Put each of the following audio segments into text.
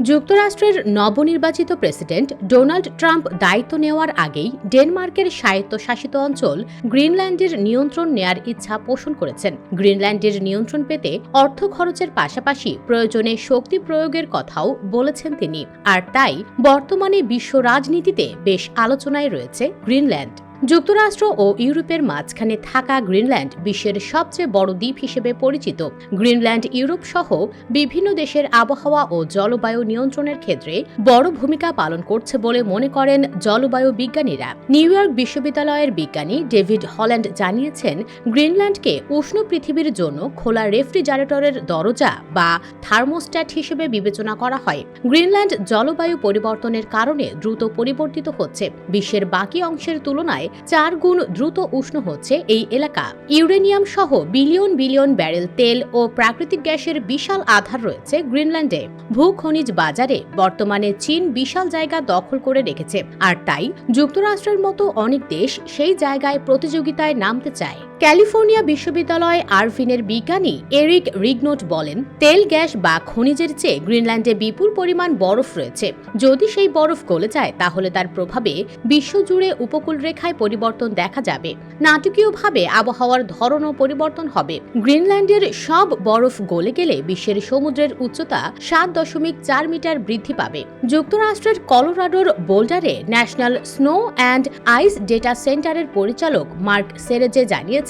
যুক্তরাষ্ট্রের নবনির্বাচিত president Donald Trump দায়িত্ব নেওয়ার আগেই ডেনমার্কের স্বায়ত্তশাসিত অঞ্চল গ্রিনল্যান্ডের নিয়ন্ত্রণ নেয়ার ইচ্ছা পোষণ করেছেন। গ্রিনল্যান্ডের নিয়ন্ত্রণ পেতে অর্থ খরচের পাশাপাশি প্রয়োজনে শক্তি প্রয়োগের কথাও বলেছেন তিনি। আর তাই বর্তমানে বিশ্ব রাজনীতিতে বেশ আলোচনায় রয়েছে গ্রিনল্যান্ড। যুক্তরাষ্ট্র ও ইউরোপের মাঝখানে থাকা গ্রিনল্যান্ড বিশ্বের সবচেয়ে বড় দ্বীপ হিসেবে পরিচিত। গ্রিনল্যান্ড ইউরোপ সহ বিভিন্ন দেশের আবহাওয়া ও জলবায়ু নিয়ন্ত্রণের ক্ষেত্রে বড় ভূমিকা পালন করছে বলে মনে করেন জলবায়ু বিজ্ঞানীরা। নিউ ইয়র্ক বিশ্ববিদ্যালয়ের বিজ্ঞানী ডেভিড হল্যান্ড জানিয়েছেন, গ্রিনল্যান্ডকে উষ্ণ পৃথিবীর জন্য খোলা রেফ্রিজারেটরের দরজা বা থার্মোস্ট্যাট হিসেবে বিবেচনা করা হয়। গ্রিনল্যান্ড জলবায়ু পরিবর্তনের কারণে দ্রুত পরিবর্তিত হচ্ছে। বিশ্বের বাকি অংশের তুলনায় 4 গুণ দ্রুত উষ্ণ হচ্ছে এই এলাকা। ইউরেনিয়াম সহ বিলিয়ন বিলিয়ন ব্যারেল তেল ও প্রাকৃতিক গ্যাসের বিশাল আধার রয়েছে গ্রিনল্যান্ডে। ভূ-খনিজ বাজারে বর্তমানে চীন বিশাল জায়গা দখল করে রেখেছে, আর তাই যুক্তরাষ্ট্রের মতো অনেক দেশ সেই জায়গায় প্রতিযোগিতায় নামতে চায়। ক্যালিফোর্নিয়া বিশ্ববিদ্যালয় আরভিনের বিজ্ঞানী এরিক রিগনোট বলেন, তেল, গ্যাস বা খনিজের চেয়ে গ্রিনল্যান্ডে বিপুল পরিমাণ বরফ রয়েছে। যদি সেই বরফ গলে যায় তাহলে তার প্রভাবে বিশ্বজুড়ে উপকূল রেখায় পরিবর্তন দেখা যাবে। নাটকীয়ভাবে আবহাওয়ার ধরনও পরিবর্তন হবে। গ্রিনল্যান্ডের সব বরফ গলে গেলে বিশ্বের সমুদ্রের উচ্চতা 7.4 মিটার বৃদ্ধি পাবে। যুক্তরাষ্ট্রের কলোরাডোর বোল্ডারে National Snow and Ice Data সেন্টারের পরিচালক মার্ক সেরেজে জানিয়েছেন,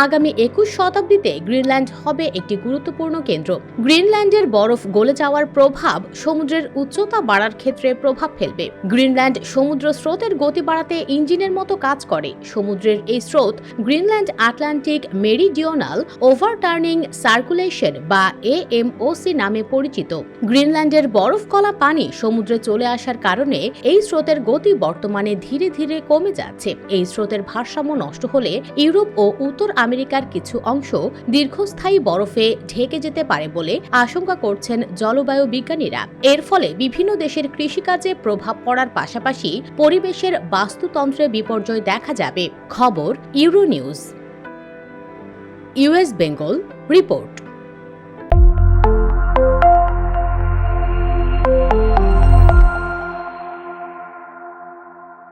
আগামী 21 শতাব্দীতে গ্রিনল্যান্ড হবে একটি গুরুত্বপূর্ণ কেন্দ্র। গ্রিনল্যান্ডের বরফ গলে যাওয়ার প্রভাব সমুদ্রের উচ্চতা বাড়ার ক্ষেত্রে প্রভাব ফেলবে। গ্রিনল্যান্ড সমুদ্র স্রোতের গতি বাড়াতে ইঞ্জিনের মতো কাজ করে। সমুদ্রের এই স্রোত গ্রিনল্যান্ড আটলান্টিক মেরিডিওনাল ওভারটার্নিং সার্কুলেশন বা AMOC নামে পরিচিত। গ্রিনল্যান্ডের বরফ গলা পানি সমুদ্রে চলে আসার কারণে এই স্রোতের গতি বর্তমানে ধীরে ধীরে কমে যাচ্ছে। এই স্রোতের ভারসাম্য নষ্ট হলে ইউরোপ ও উত্তর আমেরিকার কিছু অংশ দীর্ঘস্থায়ী বরফে ঢেকে যেতে পারে বলে আশঙ্কা করছেন জলবায়ু বিজ্ঞানীরা। এর ফলে বিভিন্ন দেশের কৃষিকাজে প্রভাব পড়ার পাশাপাশি পরিবেশের বাস্তুতন্ত্রে বিপর্যয় দেখা যাবে। খবর ইউরোনিউজ। US Bengal report.